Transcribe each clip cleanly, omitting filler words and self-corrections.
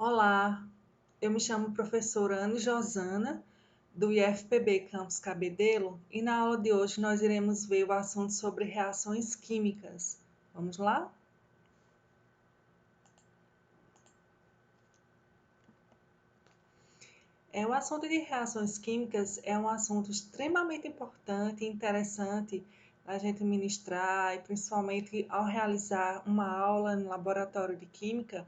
Olá, eu me chamo professora Ana Josana, do IFPB Campus Cabedelo, e na aula de hoje nós iremos ver o assunto sobre reações químicas. Vamos lá? O assunto de reações químicas é um assunto extremamente importante e interessante a gente ministrar, e principalmente ao realizar uma aula no laboratório de química,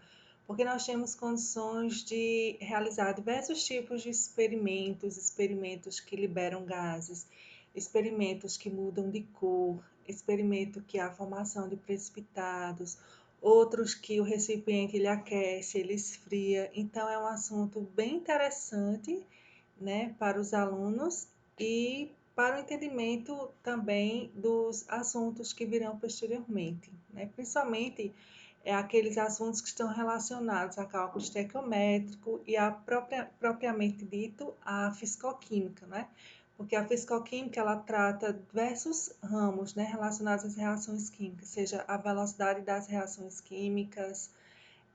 porque nós temos condições de realizar diversos tipos de experimentos, experimentos que liberam gases, experimentos que mudam de cor, experimento que há formação de precipitados, outros que o recipiente ele aquece, ele esfria. Então é um assunto bem interessante, né, para os alunos e para o entendimento também dos assuntos que virão posteriormente, né? Principalmente aqueles assuntos que estão relacionados a cálculo estequiométrico e propriamente dito a fisicoquímica, né? Porque a fisicoquímica ela trata diversos ramos, né, relacionados às reações químicas, seja a velocidade das reações químicas,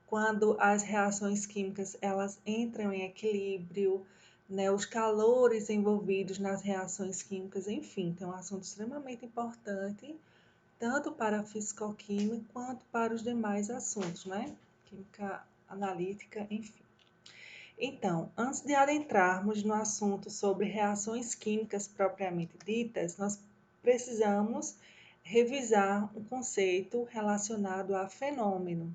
quando as reações químicas elas entram em equilíbrio, né, os calores envolvidos nas reações químicas, enfim, então é um assunto extremamente importante, tanto para a fisicoquímica quanto para os demais assuntos, né? Química analítica, enfim. Então, antes de adentrarmos no assunto sobre reações químicas propriamente ditas, nós precisamos revisar um conceito relacionado a fenômeno.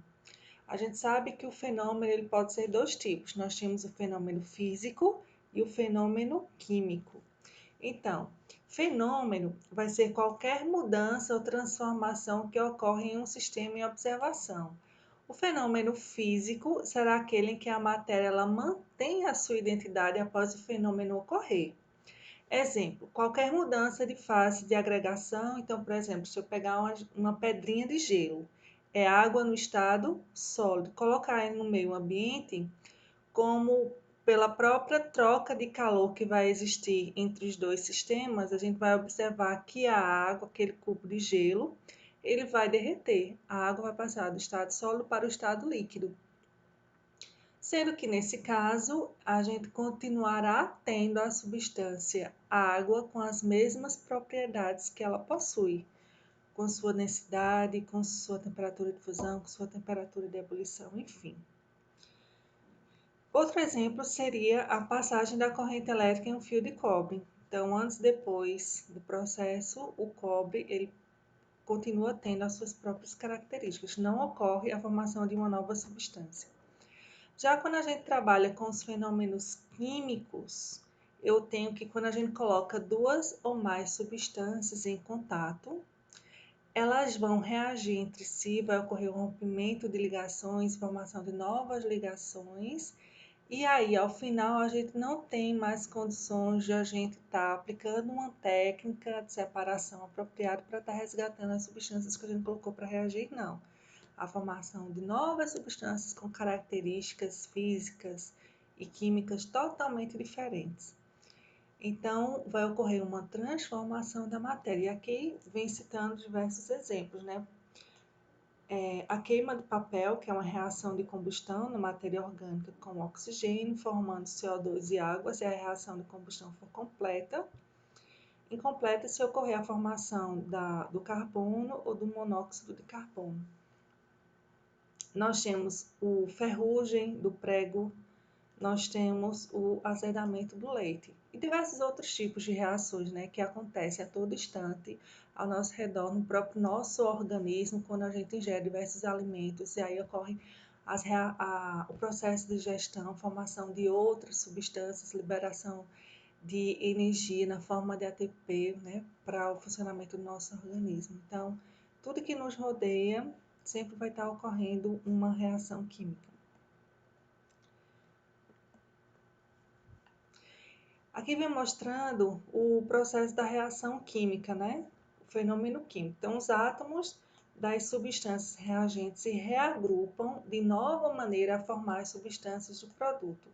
A gente sabe que o fenômeno ele pode ser dois tipos. Nós temos o fenômeno físico e o fenômeno químico. Então, fenômeno vai ser qualquer mudança ou transformação que ocorre em um sistema em observação. O fenômeno físico será aquele em que a matéria ela mantém a sua identidade após o fenômeno ocorrer. Exemplo, qualquer mudança de fase de agregação. Então, por exemplo, se eu pegar uma pedrinha de gelo, é água no estado sólido, colocar no meio ambiente, como pela própria troca de calor que vai existir entre os dois sistemas, a gente vai observar que a água, aquele cubo de gelo, ele vai derreter. A água vai passar do estado sólido para o estado líquido. Sendo que nesse caso, a gente continuará tendo a substância água com as mesmas propriedades que ela possui, com sua densidade, com sua temperatura de fusão, com sua temperatura de ebulição, enfim. Outro exemplo seria a passagem da corrente elétrica em um fio de cobre. Então, antes e depois do processo, o cobre ele continua tendo as suas próprias características, não ocorre a formação de uma nova substância. Já quando a gente trabalha com os fenômenos químicos, eu tenho que quando a gente coloca duas ou mais substâncias em contato, elas vão reagir entre si, vai ocorrer um rompimento de ligações, formação de novas ligações, e aí, ao final, a gente não tem mais condições de a gente estar aplicando uma técnica de separação apropriada para estar resgatando as substâncias que a gente colocou para reagir, não. A formação de novas substâncias com características físicas e químicas totalmente diferentes. Então, vai ocorrer uma transformação da matéria. E aqui vem citando diversos exemplos, né? A queima do papel, que é uma reação de combustão na matéria orgânica com oxigênio, formando CO2 e água, se a reação de combustão for completa. Incompleta se ocorrer a formação do carbono ou do monóxido de carbono. Nós temos o ferrugem do prego, nós temos o azedamento do leite e diversos outros tipos de reações, né, que acontecem a todo instante ao nosso redor, no próprio nosso organismo, quando a gente ingere diversos alimentos, e aí ocorre o processo de digestão, formação de outras substâncias, liberação de energia na forma de ATP, né, para o funcionamento do nosso organismo. Então, tudo que nos rodeia sempre vai estar ocorrendo uma reação química. Aqui vem mostrando o processo da reação química, né? O fenômeno químico. Então, os átomos das substâncias reagentes se reagrupam de nova maneira a formar as substâncias do produto.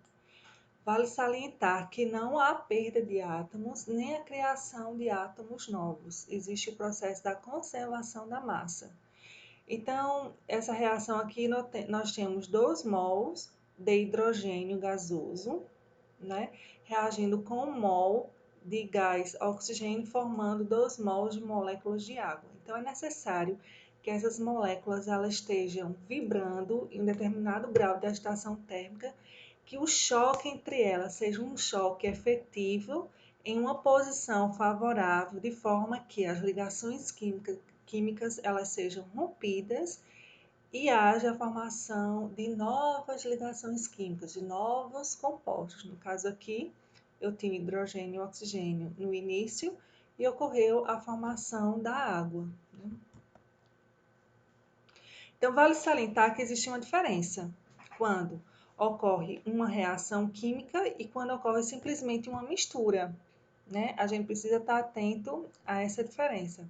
Vale salientar que não há perda de átomos nem a criação de átomos novos. Existe o processo da conservação da massa. Então, essa reação aqui nós temos 2 mols de hidrogênio gasoso, né, reagindo com 1 mol de gás oxigênio, formando 2 mols de moléculas de água. Então, é necessário que essas moléculas elas estejam vibrando em um determinado grau de agitação térmica, que o choque entre elas seja um choque efetivo em uma posição favorável, de forma que as ligações químicas elas sejam rompidas e haja a formação de novas ligações químicas, de novos compostos. No caso aqui, eu tinha hidrogênio e oxigênio no início e ocorreu a formação da água, né? Então, vale salientar que existe uma diferença quando ocorre uma reação química e quando ocorre simplesmente uma mistura, né? A gente precisa estar atento a essa diferença.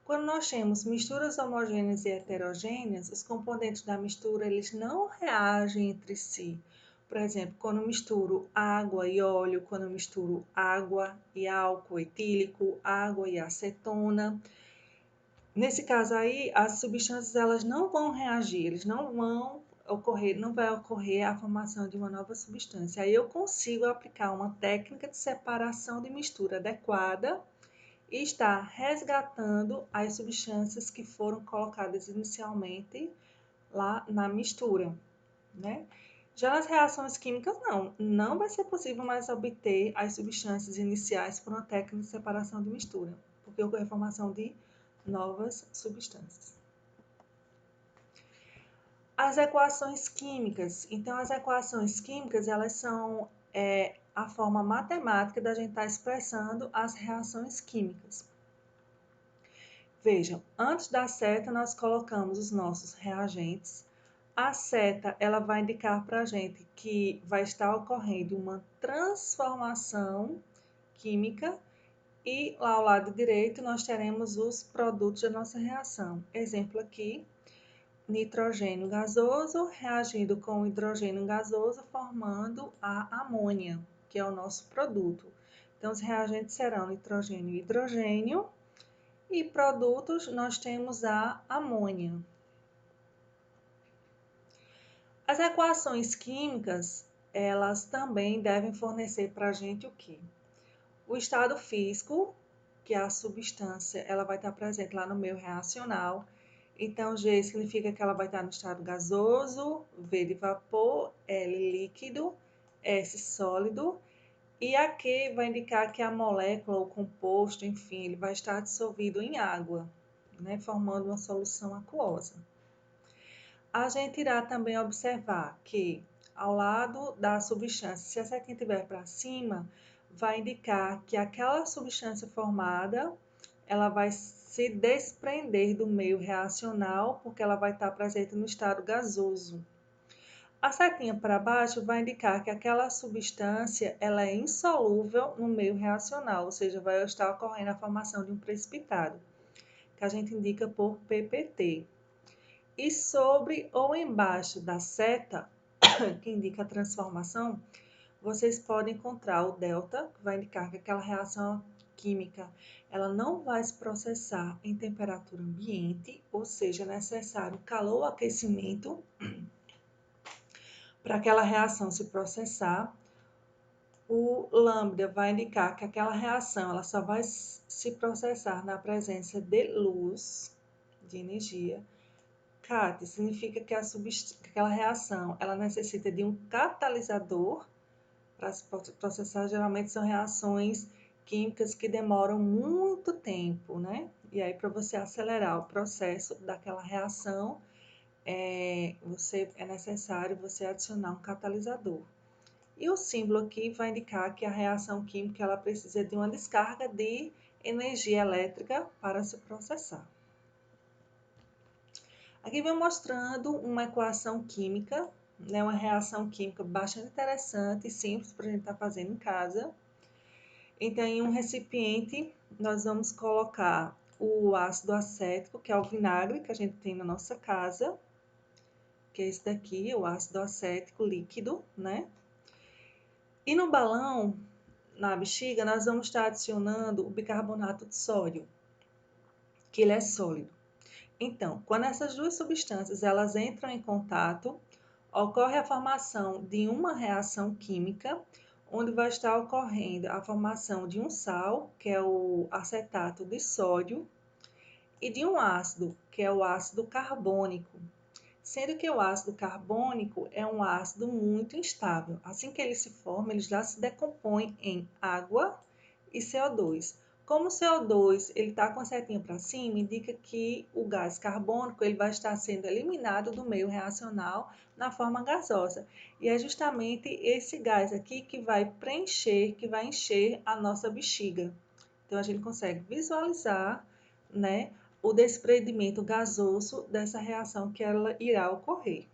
Quando nós temos misturas homogêneas e heterogêneas, os componentes da mistura eles não reagem entre si. Por exemplo, quando eu misturo água e óleo, quando eu misturo água e álcool etílico, água e acetona. Nesse caso aí, as substâncias elas não vão reagir, eles não vão ocorrer, não vai ocorrer a formação de uma nova substância. Aí eu consigo aplicar uma técnica de separação de mistura adequada e está resgatando as substâncias que foram colocadas inicialmente lá na mistura, né? Já nas reações químicas, não vai ser possível mais obter as substâncias iniciais por uma técnica de separação de mistura, porque ocorre a formação de novas substâncias. As equações químicas. Então, as equações químicas, elas são a forma matemática da gente estar expressando as reações químicas. Vejam, antes da seta nós colocamos os nossos reagentes. A seta ela vai indicar para a gente que vai estar ocorrendo uma transformação química e lá ao lado direito nós teremos os produtos da nossa reação. Exemplo aqui, nitrogênio gasoso reagindo com hidrogênio gasoso formando a amônia, que é o nosso produto. Então, os reagentes serão nitrogênio e hidrogênio. E produtos, nós temos a amônia. As equações químicas, elas também devem fornecer para a gente o quê? O estado físico, que é a substância, ela vai estar presente lá no meio reacional. Então, G significa que ela vai estar no estado gasoso, V de vapor, L líquido, S sólido. E aqui vai indicar que a molécula, o composto, enfim, ele vai estar dissolvido em água, né, formando uma solução aquosa. A gente irá também observar que, ao lado da substância, se a setinha estiver para cima, vai indicar que aquela substância formada, ela vai se desprender do meio reacional, porque ela vai estar presente no estado gasoso. A setinha para baixo vai indicar que aquela substância ela é insolúvel no meio reacional, ou seja, vai estar ocorrendo a formação de um precipitado, que a gente indica por PPT. E sobre ou embaixo da seta, que indica a transformação, vocês podem encontrar o delta, que vai indicar que aquela reação química ela não vai se processar em temperatura ambiente, ou seja, é necessário calor ou aquecimento para aquela reação se processar. O lambda vai indicar que aquela reação ela só vai se processar na presença de luz, de energia. Cat significa que aquela reação ela necessita de um catalisador para se processar. Geralmente são reações químicas que demoram muito tempo, né? E aí, para você acelerar o processo daquela reação, é necessário você adicionar um catalisador. E o símbolo aqui vai indicar que a reação química ela precisa de uma descarga de energia elétrica para se processar. Aqui vem mostrando uma equação química, né, uma reação química bastante interessante e simples para a gente estar fazendo em casa. Então, em um recipiente, nós vamos colocar o ácido acético, que é o vinagre que a gente tem na nossa casa, que é esse daqui, o ácido acético líquido, né? E no balão, na bexiga, nós vamos estar adicionando o bicarbonato de sódio, que ele é sólido. Então, quando essas duas substâncias elas entram em contato, ocorre a formação de uma reação química, onde vai estar ocorrendo a formação de um sal, que é o acetato de sódio, e de um ácido, que é o ácido carbônico. Sendo que o ácido carbônico é um ácido muito instável. Assim que ele se forma, ele já se decompõe em água e CO2. Como o CO2 está com a setinha para cima, indica que o gás carbônico ele vai estar sendo eliminado do meio reacional na forma gasosa. E é justamente esse gás aqui que vai preencher, que vai encher a nossa bexiga. Então, a gente consegue visualizar, né, o desprendimento gasoso dessa reação que ela irá ocorrer.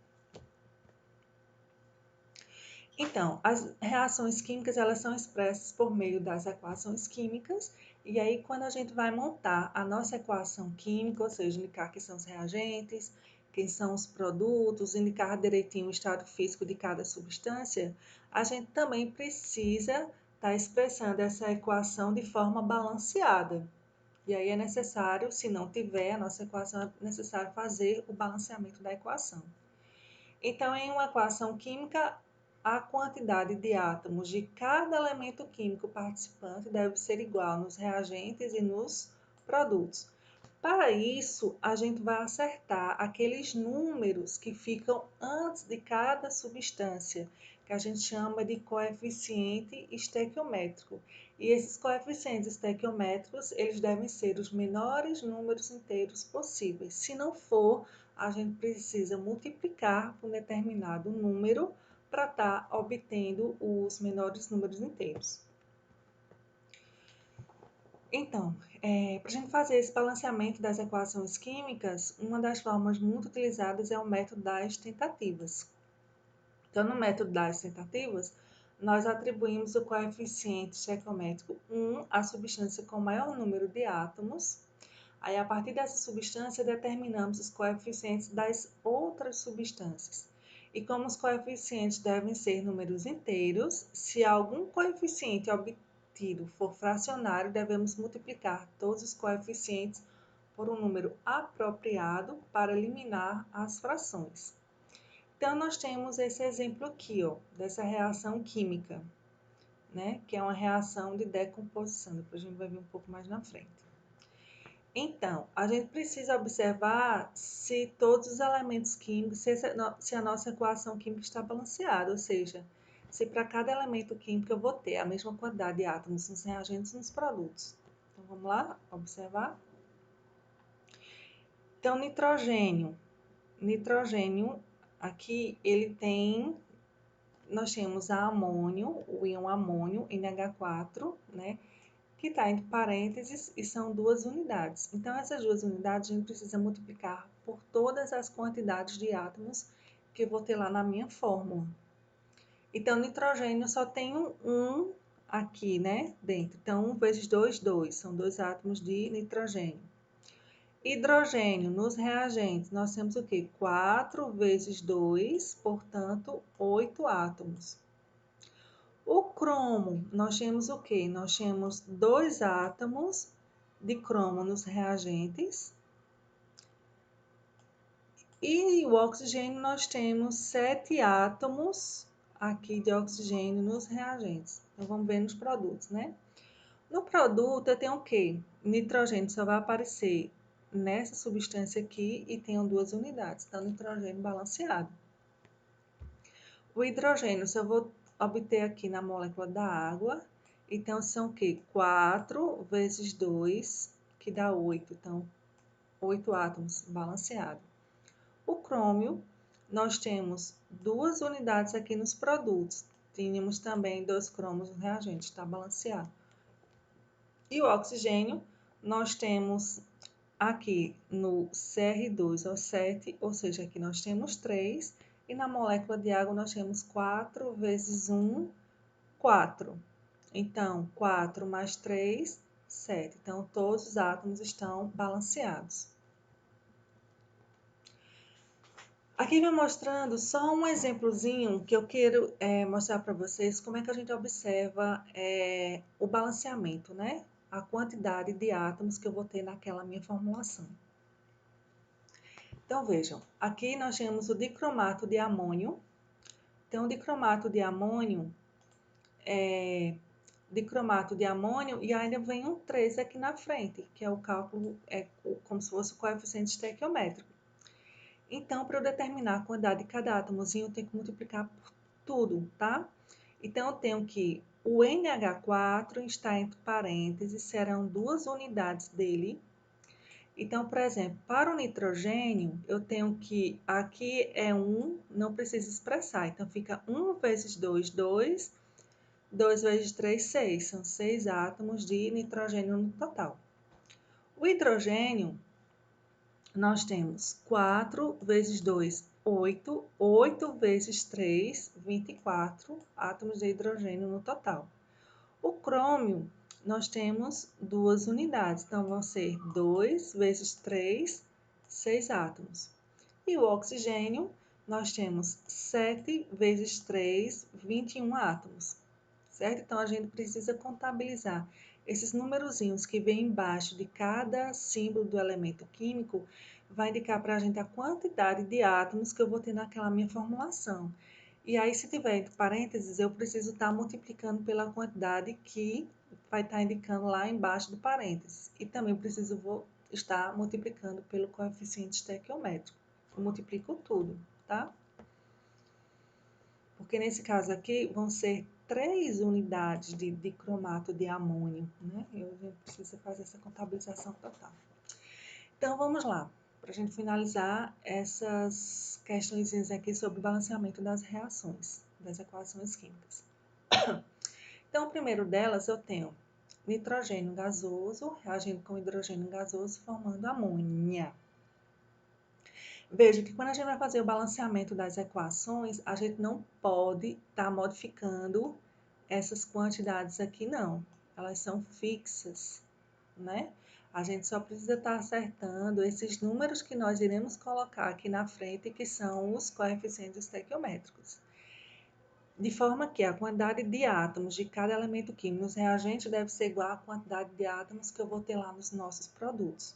Então, as reações químicas elas são expressas por meio das equações químicas, e aí quando a gente vai montar a nossa equação química, ou seja, indicar quem são os reagentes, quem são os produtos, indicar direitinho o estado físico de cada substância, a gente também precisa estar expressando essa equação de forma balanceada. E aí é necessário, se não tiver a nossa equação, é necessário fazer o balanceamento da equação. Então, em uma equação química, a quantidade de átomos de cada elemento químico participante deve ser igual nos reagentes e nos produtos. Para isso, a gente vai acertar aqueles números que ficam antes de cada substância, que a gente chama de coeficiente estequiométrico. E esses coeficientes estequiométricos, eles devem ser os menores números inteiros possíveis. Se não for, a gente precisa multiplicar por um determinado número para estar obtendo os menores números inteiros. Então, para a gente fazer esse balanceamento das equações químicas, uma das formas muito utilizadas é o método das tentativas. Então, no método das tentativas, nós atribuímos o coeficiente estequiométrico 1 à substância com maior número de átomos. Aí, a partir dessa substância, determinamos os coeficientes das outras substâncias. E como os coeficientes devem ser números inteiros, se algum coeficiente obtido for fracionário, devemos multiplicar todos os coeficientes por um número apropriado para eliminar as frações. Então, nós temos esse exemplo aqui, ó, dessa reação química, né? Que é uma reação de decomposição. Depois a gente vai ver um pouco mais na frente. Então, a gente precisa observar se todos os elementos químicos, se a nossa equação química está balanceada, ou seja, se para cada elemento químico eu vou ter a mesma quantidade de átomos nos reagentes e nos produtos. Então, vamos lá observar? Então, nitrogênio. Nitrogênio, aqui, nós temos a amônio, o íon amônio, NH4, né? Que está entre parênteses e são 2 unidades. Então, essas 2 unidades a gente precisa multiplicar por todas as quantidades de átomos que eu vou ter lá na minha fórmula. Então, nitrogênio só tem um aqui, né, dentro. Então, 1 vezes 2, 2. São 2 átomos de nitrogênio. Hidrogênio, nos reagentes, nós temos o quê? 4 vezes 2, portanto, 8 átomos. O cromo, nós temos o quê? Nós temos 2 átomos de cromo nos reagentes. E o oxigênio, nós temos 7 átomos aqui de oxigênio nos reagentes. Então, vamos ver nos produtos, né? No produto, eu tenho o quê? Nitrogênio só vai aparecer nessa substância aqui e tenho 2 unidades. Então, nitrogênio balanceado. O hidrogênio, só vou obter aqui na molécula da água. Então, são o quê? 4 vezes 2, que dá 8. Então, 8 átomos balanceado. O crômio, nós temos 2 unidades aqui nos produtos. Tínhamos também 2 cromos no reagente, está balanceado. E o oxigênio, nós temos aqui no Cr2O7, ou seja, aqui nós temos 3. E na molécula de água nós temos 4 vezes 1, 4. Então, 4 mais 3, 7. Então, todos os átomos estão balanceados. Aqui vai mostrando só um exemplozinho que eu quero mostrar para vocês como é que a gente observa o balanceamento, né? A quantidade de átomos que eu vou ter naquela minha formulação. Então, vejam, aqui nós temos o dicromato de amônio, Então, dicromato de amônio, e ainda vem um 3 aqui na frente, que é o cálculo, como se fosse o coeficiente estequiométrico. Então, para eu determinar a quantidade de cada átomozinho, eu tenho que multiplicar por tudo, tá? Então, eu tenho que o NH4 está entre parênteses, serão 2 unidades dele. Então, por exemplo, para o nitrogênio, eu tenho que, aqui é 1, não precisa expressar. Então, fica 1 vezes 2, 2. 2 vezes 3, 6. São 6 átomos de nitrogênio no total. O hidrogênio, nós temos 4 vezes 2, 8. 8 vezes 3, 24 átomos de hidrogênio no total. O crômio, nós temos 2 unidades. Então, vão ser 2 vezes 3, 6 átomos. E o oxigênio, nós temos 7 vezes 3, 21 átomos. Certo? Então, a gente precisa contabilizar esses numerozinhos que vêm embaixo de cada símbolo do elemento químico, vai indicar para a gente a quantidade de átomos que eu vou ter naquela minha formulação. E aí, se tiver entre parênteses, eu preciso estar multiplicando pela quantidade que vai estar indicando lá embaixo do parênteses. E também vou estar multiplicando pelo coeficiente estequiométrico. Eu multiplico tudo, tá? Porque nesse caso aqui vão ser 3 unidades de dicromato de amônio, né? Eu preciso fazer essa contabilização total. Então, vamos lá, para a gente finalizar essas questões aqui sobre o balanceamento das reações, das equações químicas. Então, o primeiro delas eu tenho nitrogênio gasoso reagindo com hidrogênio gasoso, formando amônia. Veja que quando a gente vai fazer o balanceamento das equações, a gente não pode estar modificando essas quantidades aqui, não. Elas são fixas, né? A gente só precisa estar acertando esses números que nós iremos colocar aqui na frente, que são os coeficientes estequiométricos. De forma que a quantidade de átomos de cada elemento químico nos reagentes deve ser igual à quantidade de átomos que eu vou ter lá nos nossos produtos.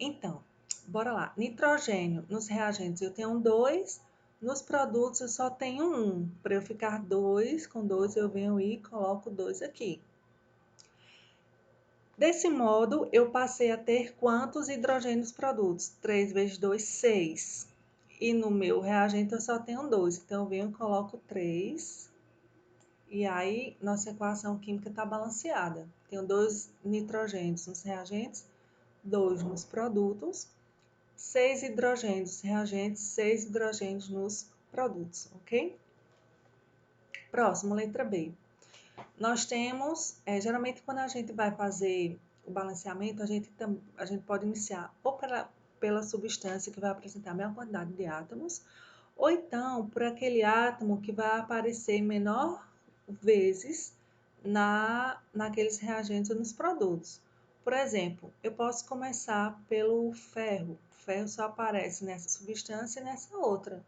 Então, bora lá. Nitrogênio nos reagentes eu tenho 2, nos produtos eu só tenho 1. Para eu ficar 2, com 2 eu venho e coloco 2 aqui. Desse modo, eu passei a ter quantos hidrogênios produtos? 3 vezes 2, 6. E no meu reagente eu só tenho 2. Então, eu venho e coloco 3. E aí, nossa equação química está balanceada. Tenho 2 nitrogênios nos reagentes, 2 nos produtos, 6 hidrogênios nos reagentes, 6 hidrogênios nos produtos, ok? Próximo, letra B. Nós temos, geralmente quando a gente vai fazer o balanceamento, a gente pode iniciar ou pela substância que vai apresentar a maior quantidade de átomos, ou então por aquele átomo que vai aparecer menor vezes naqueles reagentes ou nos produtos. Por exemplo, eu posso começar pelo ferro. O ferro só aparece nessa substância e nessa outra.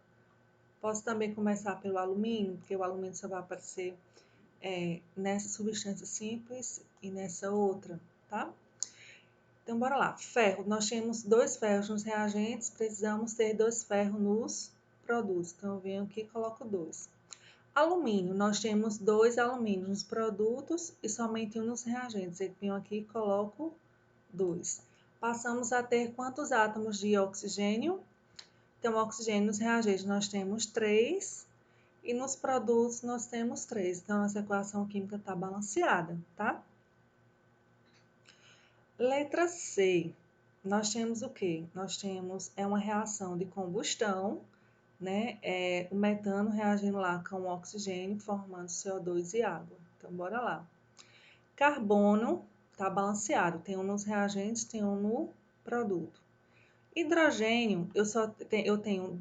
Posso também começar pelo alumínio, porque o alumínio só vai aparecer nessa substância simples e nessa outra, tá? Então, bora lá. Ferro. Nós temos 2 ferros nos reagentes, precisamos ter 2 ferros nos produtos. Então, eu venho aqui e coloco 2. Alumínio. Nós temos 2 alumínios nos produtos e somente 1 nos reagentes. Eu venho aqui e coloco 2. Passamos a ter quantos átomos de oxigênio? Então, oxigênio nos reagentes nós temos 3. E nos produtos nós temos 3. Então, essa equação química está balanceada, tá? Letra C. Nós temos o quê? Nós temos uma reação de combustão, né? O metano reagindo lá com o oxigênio, formando CO2 e água. Então, bora lá. Carbono está balanceado. Tem um nos reagentes, tem um no produto. Hidrogênio, eu tenho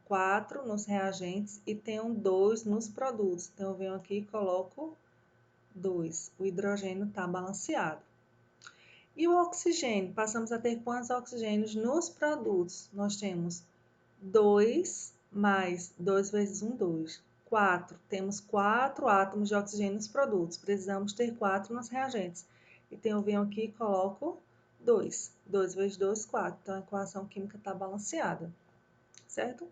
4 nos reagentes e tenho 2 nos produtos. Então, eu venho aqui e coloco 2. O hidrogênio está balanceado. E o oxigênio? Passamos a ter quantos oxigênios nos produtos? Nós temos 2 mais 2 vezes 1, 2. 4. Temos 4 átomos de oxigênio nos produtos. Precisamos ter 4 nos reagentes. Então, eu venho aqui e coloco 2. 2 vezes 2, 4. Então, a equação química está balanceada. Certo?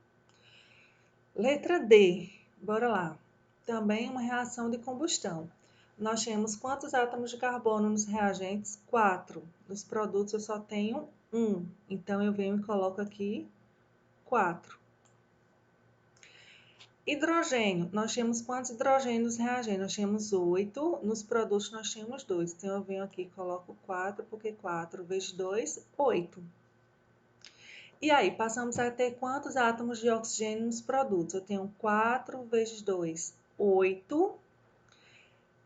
Letra D, bora lá. Também uma reação de combustão. Nós temos quantos átomos de carbono nos reagentes? 4. Nos produtos eu só tenho 1. Então, eu venho e coloco aqui 4. Hidrogênio. Nós temos quantos hidrogênios nos reagentes? Nós temos 8. Nos produtos nós temos 2. Então, eu venho aqui e coloco 4, porque 4 vezes 2, 8. E aí, passamos a ter quantos átomos de oxigênio nos produtos? Eu tenho 4 vezes 2, 8.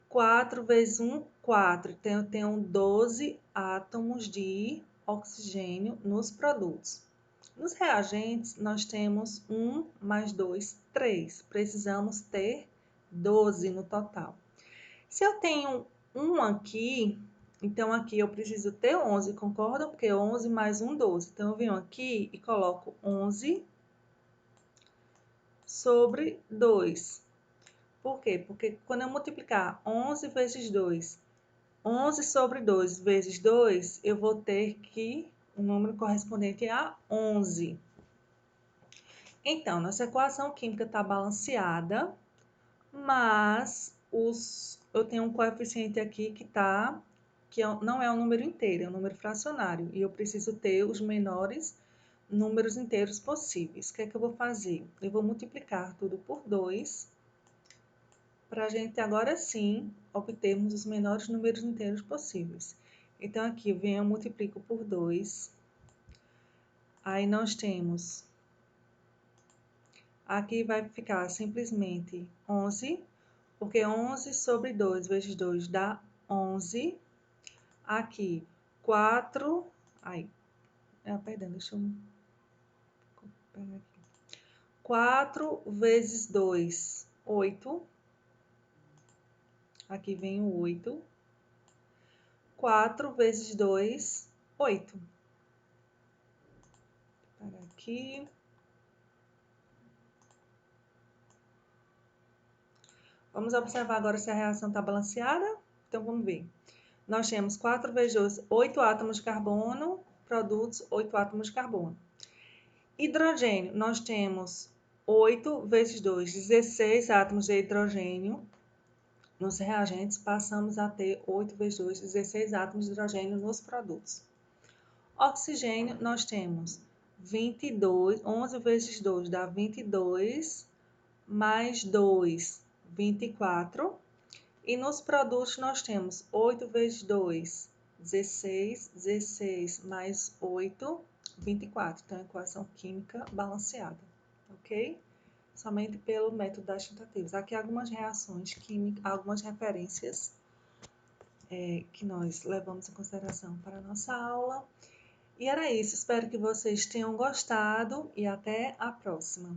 4 vezes 1, 4. Então, eu tenho 12 átomos de oxigênio nos produtos. Nos reagentes, nós temos 1 mais 2, 3. Precisamos ter 12 no total. Se eu tenho 1 aqui, então aqui eu preciso ter 11, concordam? Porque 11 mais 1, 12. Então, eu venho aqui e coloco 11 sobre 2. Por quê? Porque quando eu multiplicar 11 vezes 2, 11 sobre 2 vezes 2, eu vou ter que o número correspondente a 11. Então, nossa equação química está balanceada, mas eu tenho um coeficiente aqui que não é um número inteiro, é um número fracionário. E eu preciso ter os menores números inteiros possíveis. O que é que eu vou fazer? Eu vou multiplicar tudo por 2, para a gente agora sim obtermos os menores números inteiros possíveis. Então, aqui eu venho, eu multiplico por 2. Aí nós temos, aqui vai ficar simplesmente 11, porque 11 sobre 2 vezes 2 dá 11. Aqui, 4, perdão, deixa eu pegar aqui. 4 vezes 2, 8. Aqui vem o 8. 4 vezes 2, 8. Para aqui. Vamos observar agora se a reação está balanceada. Então, vamos ver. Nós temos 4 vezes 2, 8 átomos de carbono, produtos 8 átomos de carbono. Hidrogênio, nós temos 8 vezes 2, 16 átomos de hidrogênio. Nos reagentes, passamos a ter 8 vezes 2, 16 átomos de hidrogênio nos produtos. Oxigênio, nós temos 22, 11 vezes 2 dá 22, mais 2, 24. E nos produtos nós temos 8 vezes 2, 16, 16 mais 8, 24. Então, equação química balanceada, ok? Somente pelo método das tentativas. Aqui algumas reações químicas, algumas referências que nós levamos em consideração para a nossa aula. E era isso, espero que vocês tenham gostado e até a próxima.